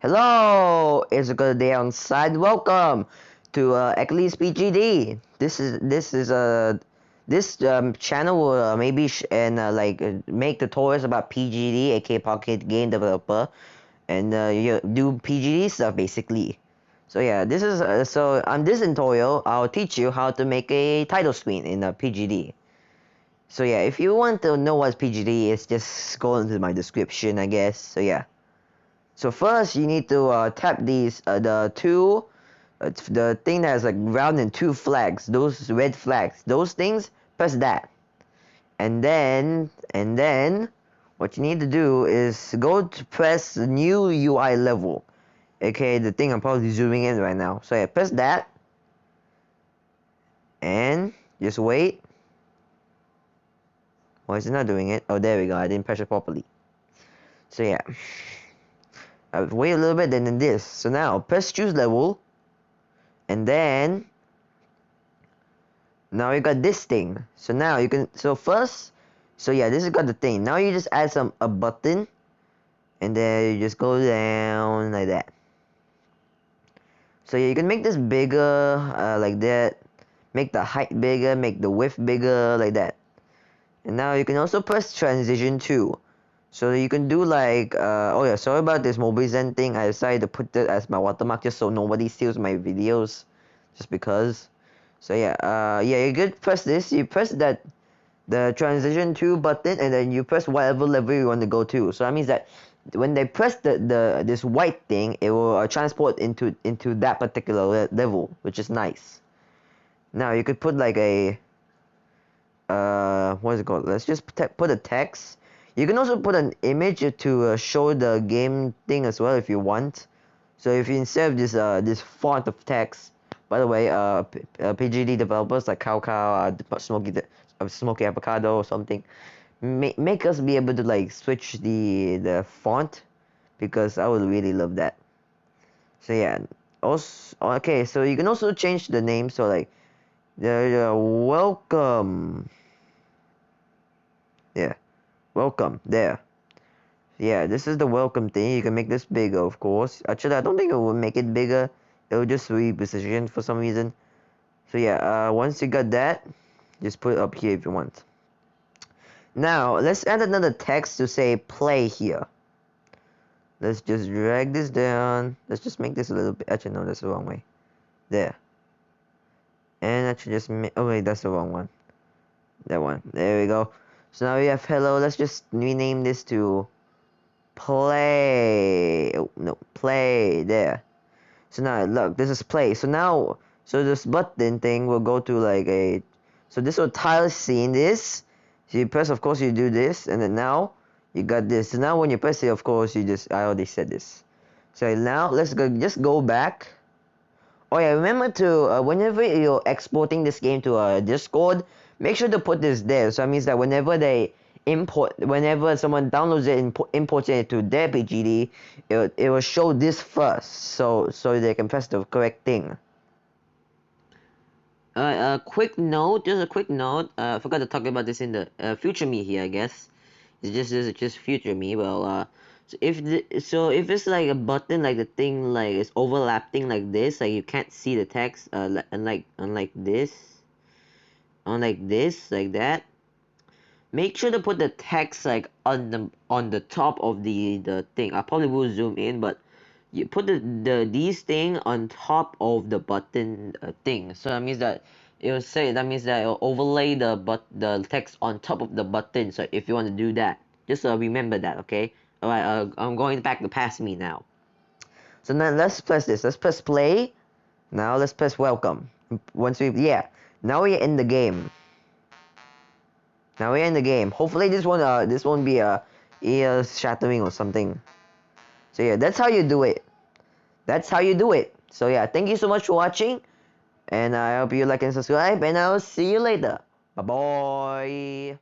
Hello, it's a good day outside. Welcome to Ecolisz PGD. This channel will maybe make tutorials about PGD, aka Pocket Game Developer, and you do PGD stuff basically. So yeah, this is so on this tutorial I'll teach you how to make a title screen in PGD. So yeah, if you want to know what PGD is, just go into my description, I guess. So yeah. So first, you need to tap these the thing that's like round and two flags, those red flags, those things. Press that, and then what you need to do is go to press new UI level. Okay, the thing I'm probably zooming in right now. So yeah, press that, and just wait. Why is it not doing it? Oh, there we go. I didn't press it properly. So yeah. Wait a little bit, then this. So now press choose level, and then now you got this thing. So now you can. So first, so yeah, this has got the thing. Now you just add a button, and then you just go down like that. So yeah, you can make this bigger, like that. Make the height bigger, make the width bigger, like that. And now you can also press transition 2. So you can do like, oh yeah, sorry about this Mobizen thing. I decided to put that as my watermark just so nobody steals my videos, just because. So yeah, yeah, you could press this. You press the transition 2 button, and then you press whatever level you want to go to. So that means that when they press this white thing, it will transport into that particular level, which is nice. Now you could put like a what is it called? Let's just put a text. You can also put an image to show the game thing as well if you want. So if you instead of this font of text, by the way, PGD developers like Cow, Smoky Avocado or something, make us be able to like switch the font, because I would really love that. So yeah, also okay. So you can also change the name. So like the welcome. Yeah, welcome there. Yeah, this is the welcome thing. You can make this bigger, of course. Actually, I don't think it will make it bigger. It will just reposition for some reason. So yeah, once you got that, just put it up here if you want. Now, let's add another text to say play here. Let's just drag this down. Let's just make this a little bit. Actually, no, that's the wrong way. There. And actually just make, oh wait, that's the wrong one. That one. There we go. So now we have hello. Let's just rename this to play. Oh, no, play. There. So now look, this is play. So now, so this button thing will go to like a, so this will tile scene this. So you press, of course you do this, and then now you got this. So now when you press it, of course you just, I already said this. So now let's go, just go back. Oh yeah, remember to, whenever you're exporting this game to Discord, make sure to put this there. So that means that whenever whenever someone downloads it and imports it to their PGD, it will show this first, so they can press the correct thing. Quick note, just a quick note. I forgot to talk about this in the future me here, I guess. It's just future me. Well, so if it's like a button, like the thing like is overlapping like this, like you can't see the text, unlike this, like that. Make sure to put the text like on the top of the thing. I probably will zoom in, but you put these thing on top of the button thing. So that means that it will overlay the text on top of the button. So if you want to do that, just remember that, okay? All right, I'm going back to past me now. So now let's press this. Let's press play. Now let's press welcome. Once we now we're in the game. Now we're in the game. Hopefully this won't be ear shattering or something. So yeah, that's how you do it. That's how you do it. So yeah, thank you so much for watching, and I hope you like and subscribe, and I'll see you later. Bye bye.